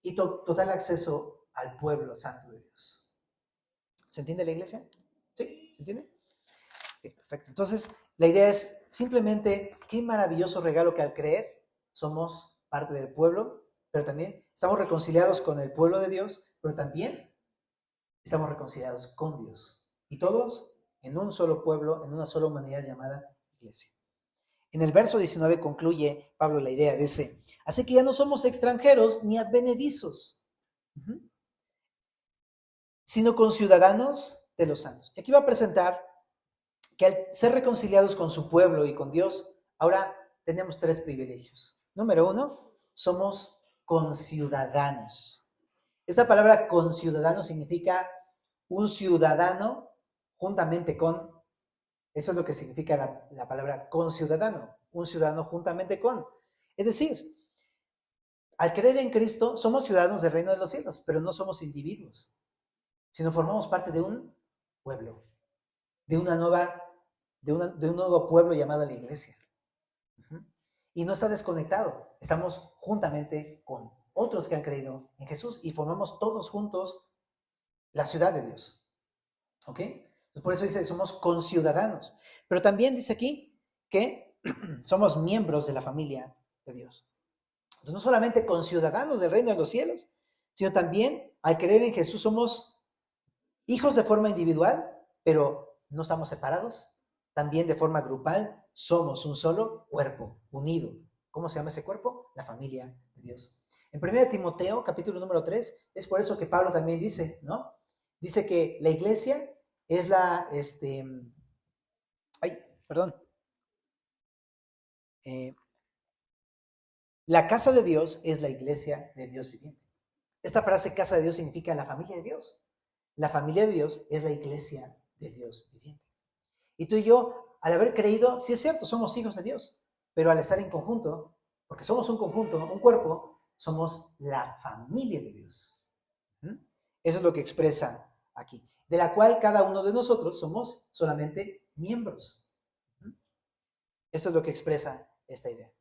y total acceso al pueblo santo de Dios. ¿Se entiende la iglesia? ¿Sí? ¿Se entiende? Okay, perfecto. Entonces, la idea es simplemente qué maravilloso regalo que al creer somos parte del pueblo, pero también estamos reconciliados con el pueblo de Dios, pero también estamos reconciliados con Dios. Y todos en un solo pueblo, en una sola humanidad llamada iglesia. En el verso 19 concluye Pablo la idea, dice, así que ya no somos extranjeros ni advenedizos, sino conciudadanos de los santos. Y aquí va a presentar que al ser reconciliados con su pueblo y con Dios, ahora tenemos 3 privilegios. Número 1, somos conciudadanos. Esta palabra conciudadano significa un ciudadano juntamente con, eso es lo que significa la palabra conciudadano, un ciudadano juntamente con. Es decir, al creer en Cristo somos ciudadanos del reino de los cielos, pero no somos individuos, sino formamos parte de un pueblo, de un nuevo pueblo llamado la iglesia. Y no está desconectado, estamos juntamente con otros que han creído en Jesús y formamos todos juntos la ciudad de Dios. ¿Ok? Entonces, por eso dice, somos conciudadanos. Pero también dice aquí que somos miembros de la familia de Dios. Entonces, no solamente conciudadanos del reino de los cielos, sino también al creer en Jesús somos hijos de forma individual, pero no estamos separados. También de forma grupal somos un solo cuerpo, unido. ¿Cómo se llama ese cuerpo? La familia de Dios. En 1 Timoteo, capítulo número 3, es por eso que Pablo también dice, ¿no? Dice que la iglesia es la, la casa de Dios es la iglesia de Dios viviente. Esta frase casa de Dios significa la familia de Dios. La familia de Dios es la iglesia de Dios viviente. Y tú y yo, al haber creído, sí es cierto, somos hijos de Dios, pero al estar en conjunto, porque somos un conjunto, un cuerpo, somos la familia de Dios. Eso es lo que expresa aquí, de la cual cada uno de nosotros somos solamente miembros. Eso es lo que expresa esta idea.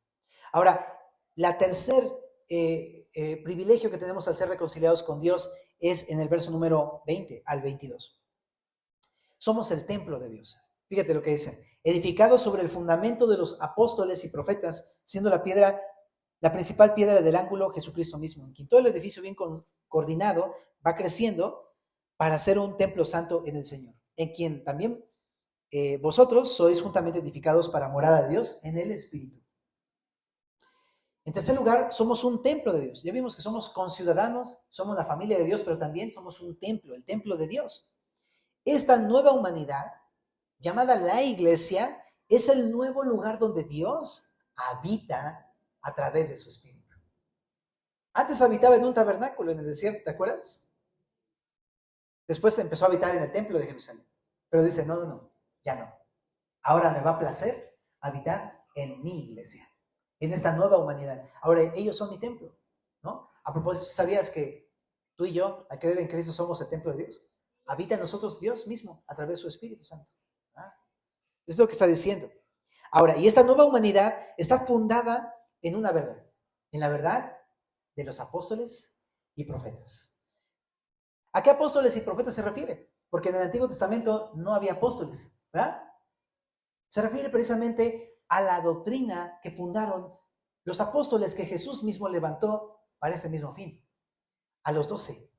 Ahora, la tercer privilegio que tenemos al ser reconciliados con Dios es en el verso número 20 al 22. Somos el templo de Dios. Fíjate lo que dice, edificado sobre el fundamento de los apóstoles y profetas, siendo la principal piedra del ángulo Jesucristo mismo, en quien todo el edificio bien coordinado va creciendo para ser un templo santo en el Señor, en quien también vosotros sois juntamente edificados para morada de Dios en el Espíritu. En tercer lugar, somos un templo de Dios. Ya vimos que somos conciudadanos, somos la familia de Dios, pero también somos un templo, el templo de Dios. Esta nueva humanidad, llamada la iglesia, es el nuevo lugar donde Dios habita a través de su Espíritu. Antes habitaba en un tabernáculo en el desierto, ¿te acuerdas? Después empezó a habitar en el templo de Jerusalén. Pero dice, no, ya no. Ahora me va a placer habitar en mi iglesia, en esta nueva humanidad. Ahora ellos son mi templo, ¿no? A propósito, ¿sabías que tú y yo, al creer en Cristo, somos el templo de Dios? Habita en nosotros Dios mismo a través de su Espíritu Santo. Es lo que está diciendo. Ahora, y esta nueva humanidad está fundada en una verdad, en la verdad de los apóstoles y profetas. ¿A qué apóstoles y profetas se refiere? Porque en el Antiguo Testamento no había apóstoles, ¿verdad? Se refiere precisamente a la doctrina que fundaron los apóstoles que Jesús mismo levantó para este mismo fin, a los 12,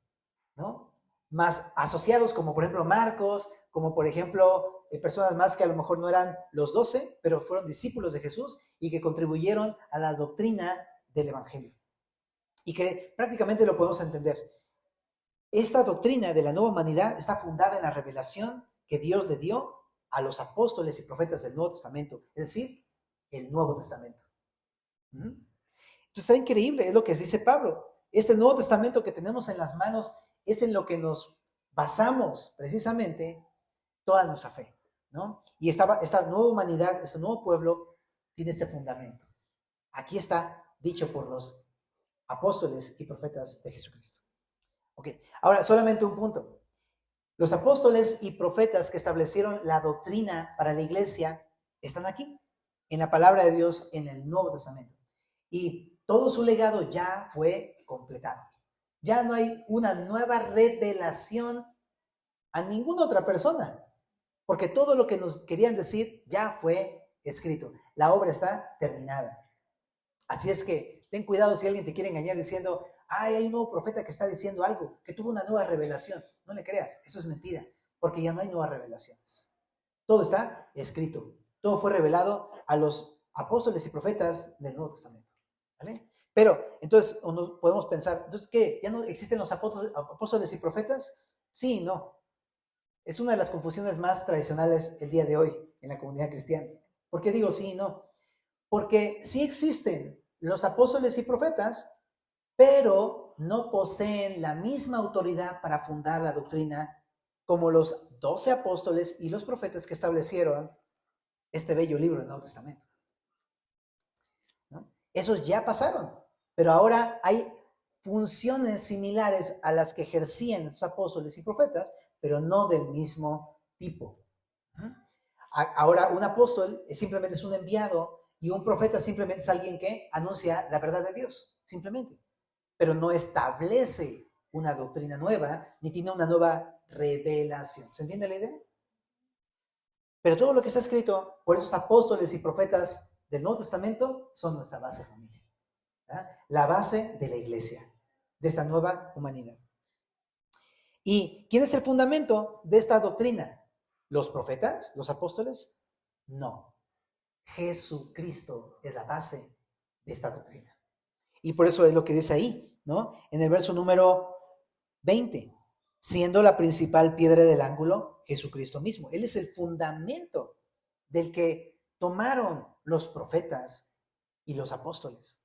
¿no? Más asociados como por ejemplo Marcos, como por ejemplo personas más que a lo mejor no eran los 12, pero fueron discípulos de Jesús y que contribuyeron a la doctrina del Evangelio. Y que prácticamente lo podemos entender. Esta doctrina de la nueva humanidad está fundada en la revelación que Dios le dio a los apóstoles y profetas del Nuevo Testamento, es decir, el Nuevo Testamento. Entonces está increíble, es lo que dice Pablo. Este Nuevo Testamento que tenemos en las manos es en lo que nos basamos precisamente toda nuestra fe, ¿no? Y esta nueva humanidad, este nuevo pueblo, tiene este fundamento. Aquí está dicho por los apóstoles y profetas de Jesucristo. Ok, ahora solamente un punto. Los apóstoles y profetas que establecieron la doctrina para la iglesia están aquí, en la palabra de Dios, en el Nuevo Testamento. Y todo su legado ya fue completado. Ya no hay una nueva revelación a ninguna otra persona, porque todo lo que nos querían decir ya fue escrito. La obra está terminada. Así es que ten cuidado si alguien te quiere engañar diciendo, ay, hay un nuevo profeta que está diciendo algo, que tuvo una nueva revelación. No le creas, eso es mentira, porque ya no hay nuevas revelaciones. Todo está escrito. Todo fue revelado a los apóstoles y profetas del Nuevo Testamento. ¿Vale? Pero, entonces, podemos pensar, ¿entonces qué? ¿Ya no existen los apóstoles y profetas? Sí y no. Es una de las confusiones más tradicionales el día de hoy en la comunidad cristiana. ¿Por qué digo sí y no? Porque sí existen los apóstoles y profetas, pero no poseen la misma autoridad para fundar la doctrina como los 12 apóstoles y los profetas que establecieron este bello libro del Nuevo Testamento, ¿no? Esos ya pasaron, pero ahora hay funciones similares a las que ejercían esos apóstoles y profetas, pero no del mismo tipo. Ahora un apóstol simplemente es un enviado y un profeta simplemente es alguien que anuncia la verdad de Dios, simplemente. Pero no establece una doctrina nueva, ni tiene una nueva revelación. ¿Se entiende la idea? Pero todo lo que está escrito por esos apóstoles y profetas del Nuevo Testamento son nuestra base, familia. ¿Verdad? La base de la iglesia, de esta nueva humanidad. ¿Y quién es el fundamento de esta doctrina? ¿Los profetas? ¿Los apóstoles? No. Jesucristo es la base de esta doctrina. Y por eso es lo que dice ahí, ¿no? En el verso número 20, siendo la principal piedra del ángulo Jesucristo mismo. Él es el fundamento del que tomaron los profetas y los apóstoles.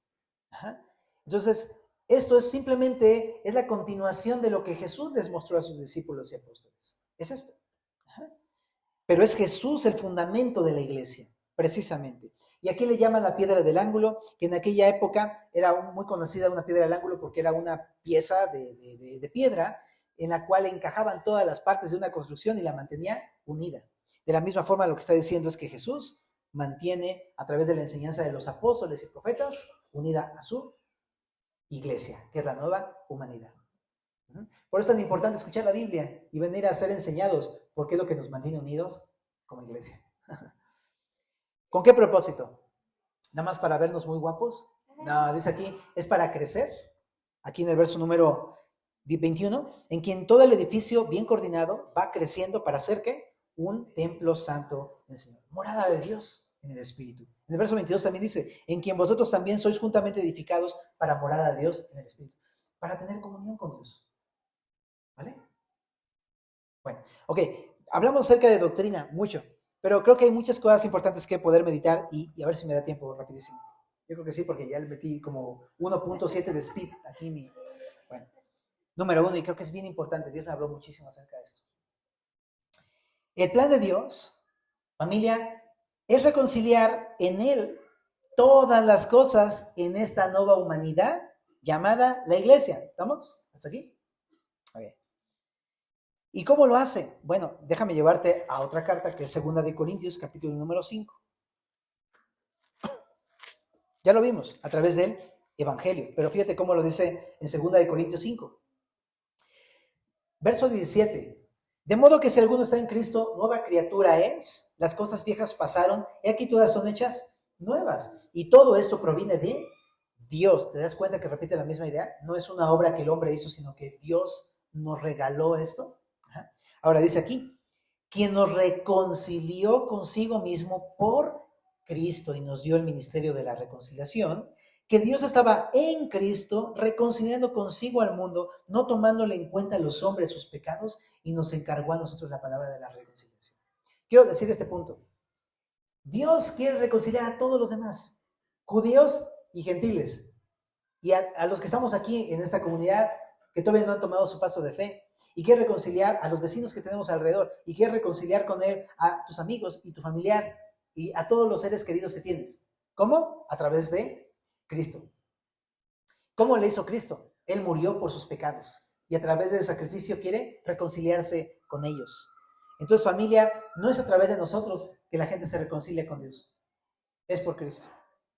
Entonces, esto es simplemente, es la continuación de lo que Jesús les mostró a sus discípulos y apóstoles. Es esto. Pero es Jesús el fundamento de la iglesia, precisamente. Y aquí le llaman la piedra del ángulo, que en aquella época era muy conocida una piedra del ángulo porque era una pieza de piedra en la cual encajaban todas las partes de una construcción y la mantenía unida. De la misma forma, lo que está diciendo es que Jesús mantiene, a través de la enseñanza de los apóstoles y profetas, unida a su iglesia, que es la nueva humanidad. Por eso es tan importante escuchar la Biblia y venir a ser enseñados, porque es lo que nos mantiene unidos como iglesia. ¿Con qué propósito? ¿Nada más para vernos muy guapos? No, dice aquí, es para crecer. Aquí en el verso número 21, en quien todo el edificio bien coordinado va creciendo para ser, ¿qué? Un templo santo del Señor. Morada de Dios en el Espíritu. En el verso 22 también dice, en quien vosotros también sois juntamente edificados para morada de Dios en el Espíritu. Para tener comunión con Dios. ¿Vale? Bueno, ok, hablamos acerca de doctrina mucho, pero creo que hay muchas cosas importantes que poder meditar y a ver si me da tiempo rapidísimo. Yo creo que sí, porque ya le metí como 1.7 de speed aquí bueno, número 1, y creo que es bien importante. Dios me habló muchísimo acerca de esto. El plan de Dios, familia, es reconciliar en Él todas las cosas en esta nueva humanidad llamada la iglesia. ¿Estamos? ¿Hasta aquí? Okay. ¿Y cómo lo hace? Bueno, déjame llevarte a otra carta que es 2 de Corintios, capítulo número 5. Ya lo vimos a través del evangelio. Pero fíjate cómo lo dice en 2 Corintios 5. Verso 17. De modo que si alguno está en Cristo, nueva criatura es, las cosas viejas pasaron, y aquí todas son hechas nuevas. Y todo esto proviene de Dios. ¿Te das cuenta que repite la misma idea? No es una obra que el hombre hizo, sino que Dios nos regaló esto. Ajá. Ahora dice aquí, quien nos reconcilió consigo mismo por Cristo y nos dio el ministerio de la reconciliación, que Dios estaba en Cristo reconciliando consigo al mundo, no tomándole en cuenta a los hombres sus pecados, y nos encargó a nosotros la palabra de la reconciliación. Quiero decir este punto. Dios quiere reconciliar a todos los demás, judíos y gentiles, y a los que estamos aquí en esta comunidad que todavía no han tomado su paso de fe, y quiere reconciliar a los vecinos que tenemos alrededor, y quiere reconciliar con él a tus amigos y tu familiar, y a todos los seres queridos que tienes. ¿Cómo? A través de Cristo. ¿Cómo le hizo Cristo? Él murió por sus pecados, y a través del sacrificio quiere reconciliarse con ellos. Entonces, familia, no es a través de nosotros que la gente se reconcilia con Dios, es por Cristo,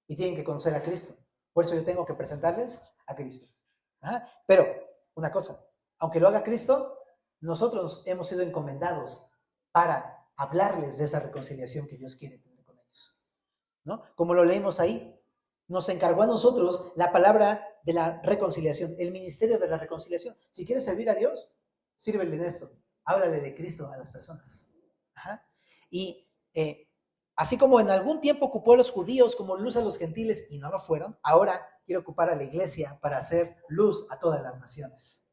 y tienen que conocer a Cristo. Por eso yo tengo que presentarles a Cristo. Ajá. Pero, una cosa, aunque lo haga Cristo, nosotros hemos sido encomendados para hablarles de esa reconciliación que Dios quiere tener con ellos, ¿no? Como lo leímos ahí, nos encargó a nosotros la palabra de la reconciliación, el ministerio de la reconciliación. Si quieres servir a Dios, sírvele en esto, háblale de Cristo a las personas. Ajá. Y así como en algún tiempo ocupó a los judíos como luz a los gentiles y no lo fueron, ahora quiere ocupar a la iglesia para hacer luz a todas las naciones.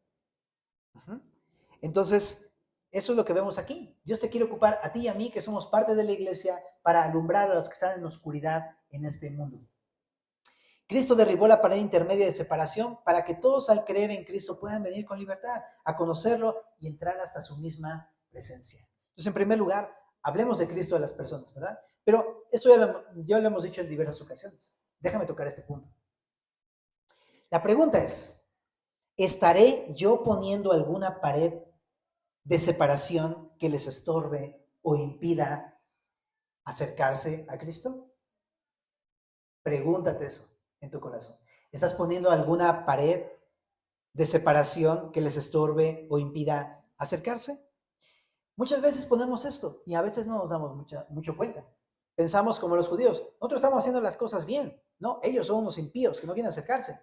Entonces, eso es lo que vemos aquí. Dios te quiere ocupar a ti y a mí, que somos parte de la iglesia, para alumbrar a los que están en oscuridad en este mundo. Cristo derribó la pared intermedia de separación para que todos al creer en Cristo puedan venir con libertad a conocerlo y entrar hasta su misma presencia. Entonces, en primer lugar, hablemos de Cristo a las personas, ¿verdad? Pero eso ya lo hemos dicho en diversas ocasiones. Déjame tocar este punto. La pregunta es, ¿estaré yo poniendo alguna pared de separación que les estorbe o impida acercarse a Cristo? Pregúntate eso en tu corazón. ¿Estás poniendo alguna pared de separación que les estorbe o impida acercarse? Muchas veces ponemos esto y a veces no nos damos mucho cuenta. Pensamos como los judíos, nosotros estamos haciendo las cosas bien, ¿no? Ellos son unos impíos que no quieren acercarse.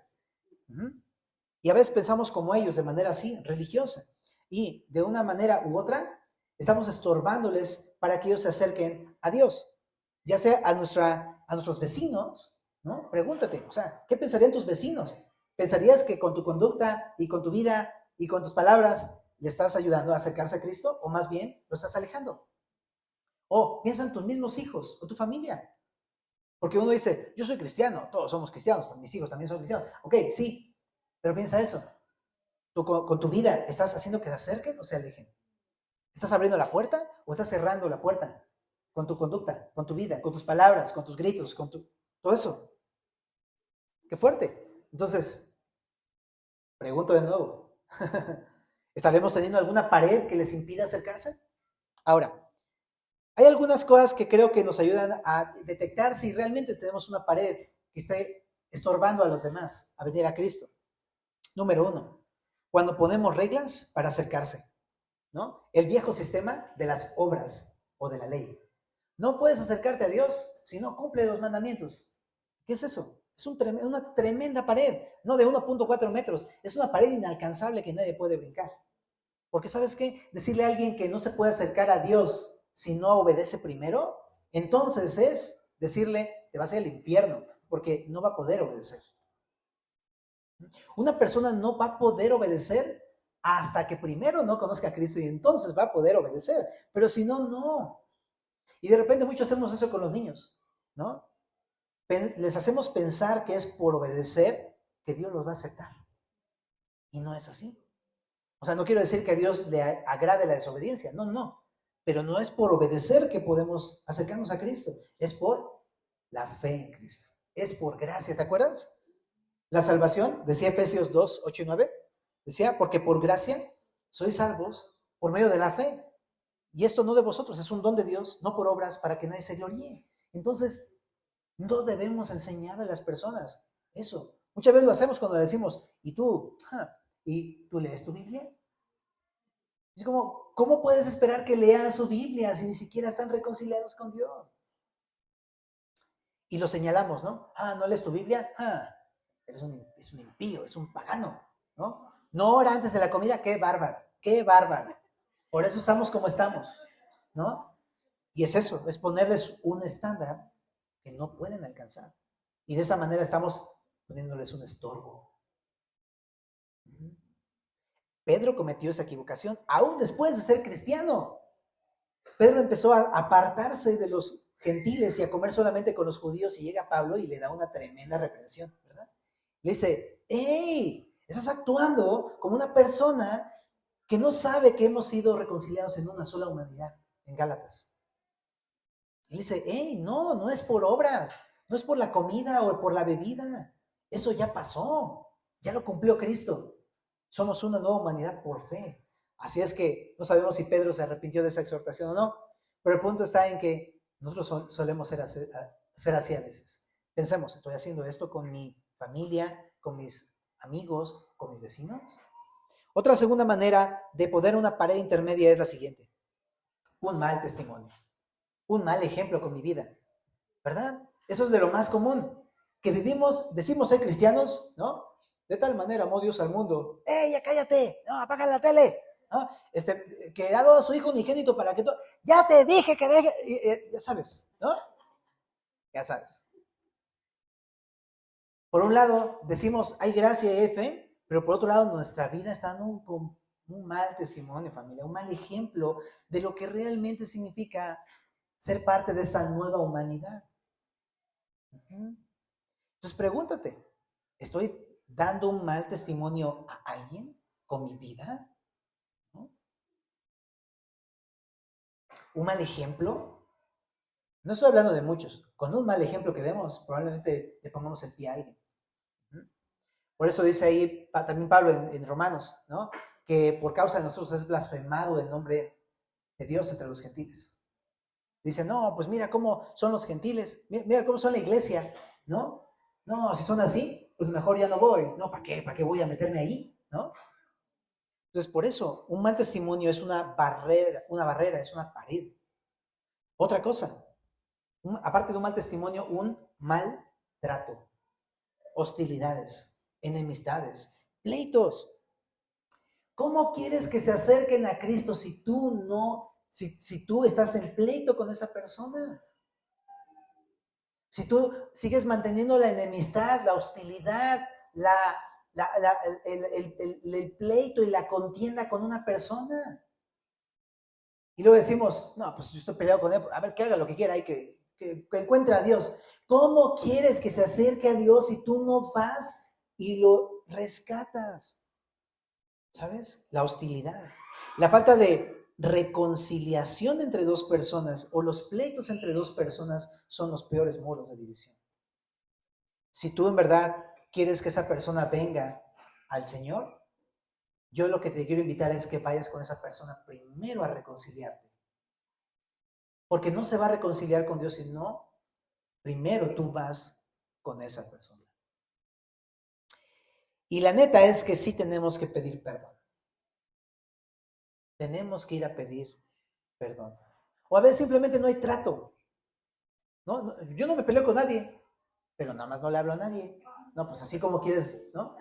Y a veces pensamos como ellos, de manera así, religiosa. Y de una manera u otra, estamos estorbándoles para que ellos se acerquen a Dios. Ya sea a nuestros vecinos, ¿no? Pregúntate, o sea, ¿qué pensarían tus vecinos? ¿Pensarías que con tu conducta y con tu vida y con tus palabras le estás ayudando a acercarse a Cristo? ¿O más bien lo estás alejando? O piensa en tus mismos hijos o tu familia. Porque uno dice, yo soy cristiano, todos somos cristianos, mis hijos también son cristianos. Ok, sí, pero piensa eso. ¿Tú con tu vida estás haciendo que se acerquen o se alejen? ¿Estás abriendo la puerta o estás cerrando la puerta? Con tu conducta, con tu vida, con tus palabras, con tus gritos, todo eso. ¡Qué fuerte! Entonces, pregunto de nuevo. ¿Estaremos teniendo alguna pared que les impida acercarse? Ahora, hay algunas cosas que creo que nos ayudan a detectar si realmente tenemos una pared que esté estorbando a los demás a venir a Cristo. Número 1, cuando ponemos reglas para acercarse, ¿no? El viejo sistema de las obras o de la ley. No puedes acercarte a Dios si no cumple los mandamientos. ¿Qué es eso? Es una tremenda pared, no de 1.4 metros, es una pared inalcanzable que nadie puede brincar. Porque ¿sabes qué? Decirle a alguien que no se puede acercar a Dios si no obedece primero, entonces es decirle, te vas a ir al infierno, porque no va a poder obedecer. Una persona no va a poder obedecer hasta que primero no conozca a Cristo y entonces va a poder obedecer. Pero si no, no. Y de repente muchos hacemos eso con los niños, ¿no? Les hacemos pensar que es por obedecer que Dios los va a aceptar. Y no es así. O sea, no quiero decir que a Dios le agrade la desobediencia, no. Pero no es por obedecer que podemos acercarnos a Cristo, es por la fe en Cristo. Es por gracia, ¿te acuerdas? La salvación, decía Efesios 2, 8 y 9, decía, porque por gracia sois salvos por medio de la fe. Y esto no de vosotros, es un don de Dios, no por obras para que nadie se gloríe. Entonces, no debemos enseñar a las personas eso. Muchas veces lo hacemos cuando le decimos, ¿y tú lees tu Biblia? Es como, ¿cómo puedes esperar que lean su Biblia si ni siquiera están reconciliados con Dios? Y lo señalamos, ¿no? ¿No lees tu Biblia? Es un impío, es un pagano, ¿no? No ora antes de la comida, qué bárbaro, qué bárbaro. Por eso estamos como estamos, ¿no? Y es eso, es ponerles un estándar que no pueden alcanzar. Y de esta manera estamos poniéndoles un estorbo. Pedro cometió esa equivocación, aún después de ser cristiano. Pedro empezó a apartarse de los gentiles y a comer solamente con los judíos, y llega Pablo y le da una tremenda reprensión, ¿verdad? Le dice, ¡hey! Estás actuando como una persona que no sabe que hemos sido reconciliados en una sola humanidad, en Gálatas. Y le dice, ¡hey! No es por obras, no es por la comida o por la bebida. Eso ya pasó, ya lo cumplió Cristo. Somos una nueva humanidad por fe. Así es que no sabemos si Pedro se arrepintió de esa exhortación o no, pero el punto está en que nosotros solemos ser así a veces. Pensemos, ¿estoy haciendo esto con mi familia, con mis amigos, con mis vecinos? Otra segunda manera de poner una pared intermedia es la siguiente: un mal testimonio, un mal ejemplo con mi vida, ¿verdad? Eso es de lo más común, que decimos ser cristianos, ¿no? De tal manera amó Dios al mundo. ¡Ey, ya cállate! ¡No, apaga la tele! ¿No? Que ha dado a su hijo unigénito para que tú... ¡Ya te dije que deje! Ya sabes, ¿no? Ya sabes. Por un lado, decimos, hay gracia y fe, pero por otro lado, nuestra vida está dando un mal testimonio, familia, un mal ejemplo de lo que realmente significa ser parte de esta nueva humanidad. Entonces pregúntate, ¿estoy dando un mal testimonio a alguien con mi vida? ¿No? ¿Un mal ejemplo? No estoy hablando de muchos. Con un mal ejemplo que demos, probablemente le pongamos el pie a alguien. Por eso dice ahí también Pablo en Romanos, ¿no? Que por causa de nosotros es blasfemado el nombre de Dios entre los gentiles. Dice, no, pues mira cómo son los gentiles, mira cómo son la iglesia, ¿no? No, si son así, pues mejor ya no voy. No, ¿para qué? ¿Para qué voy a meterme ahí? ¿No? Entonces, por eso, un mal testimonio es una barrera, es una pared. Otra cosa, aparte de un mal testimonio, un mal trato, hostilidades, enemistades, pleitos. ¿Cómo quieres que se acerquen a Cristo si tú estás en pleito con esa persona? Si tú sigues manteniendo la enemistad, la hostilidad, el pleito y la contienda con una persona. Y luego decimos, no, pues yo estoy peleado con él, a ver, que haga lo que quiera, que encuentre a Dios. ¿Cómo quieres que se acerque a Dios si tú no vas y lo rescatas? ¿Sabes? La hostilidad, la falta de reconciliación entre dos personas o los pleitos entre dos personas son los peores muros de división. Si tú en verdad quieres que esa persona venga al Señor, yo lo que te quiero invitar es que vayas con esa persona primero a reconciliarte. Porque no se va a reconciliar con Dios si no, primero tú vas con esa persona. Y la neta es que sí tenemos que pedir perdón. Tenemos que ir a pedir perdón. O a veces simplemente no hay trato. ¿No? Yo no me peleo con nadie, pero nada más no le hablo a nadie. No, pues así como quieres, ¿no?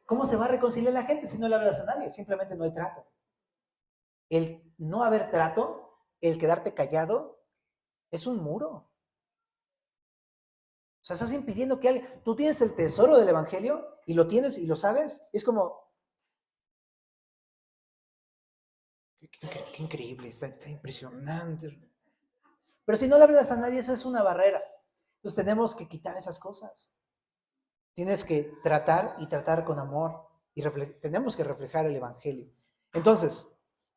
¿Cómo se va a reconciliar la gente si no le hablas a nadie? Simplemente no hay trato. El no haber trato, el quedarte callado, es un muro. O sea, estás impidiendo que alguien... Tú tienes el tesoro del evangelio y lo tienes y lo sabes. Y es como... Qué increíble, está impresionante. Pero si no le hablas a nadie, esa es una barrera. Entonces tenemos que quitar esas cosas. Tienes que tratar y tratar con amor. Y tenemos que reflejar el evangelio. Entonces,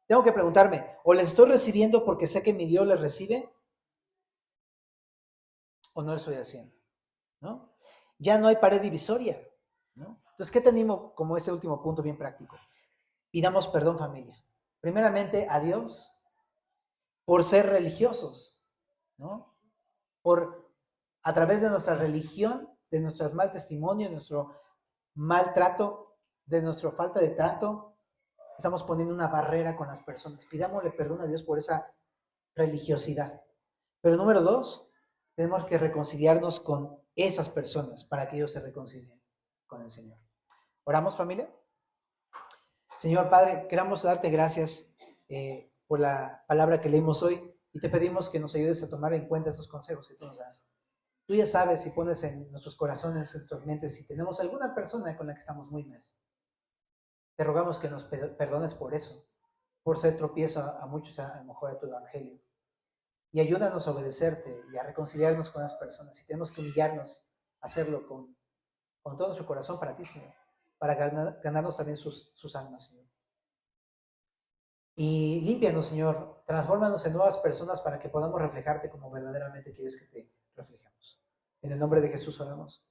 tengo que preguntarme, ¿o les estoy recibiendo porque sé que mi Dios les recibe? ¿O no lo estoy haciendo? ¿No? Ya no hay pared divisoria, ¿no? Entonces, ¿qué te animo como este último punto bien práctico? Pidamos perdón, familia. Primeramente a Dios por ser religiosos, ¿no? A través de nuestra religión, de nuestros mal testimonios, maltrato, de nuestra falta de trato, estamos poniendo una barrera con las personas. Pidámosle perdón a Dios por esa religiosidad. Pero número dos, tenemos que reconciliarnos con esas personas para que ellos se reconcilien con el Señor. ¿Oramos, familia? Señor Padre, queramos darte gracias por la palabra que leímos hoy y te pedimos que nos ayudes a tomar en cuenta esos consejos que tú nos das. Tú ya sabes si pones en nuestros corazones, en nuestras mentes, si tenemos alguna persona con la que estamos muy mal. Te rogamos que nos perdones por eso, por ser tropiezo a muchos, a lo mejor a tu evangelio. Y ayúdanos a obedecerte y a reconciliarnos con las personas. Si tenemos que humillarnos, hacerlo con todo nuestro corazón para ti, Señor, para ganarnos también sus almas, Señor. Y límpianos, Señor, transfórmanos en nuevas personas para que podamos reflejarte como verdaderamente quieres que te reflejemos. En el nombre de Jesús oramos.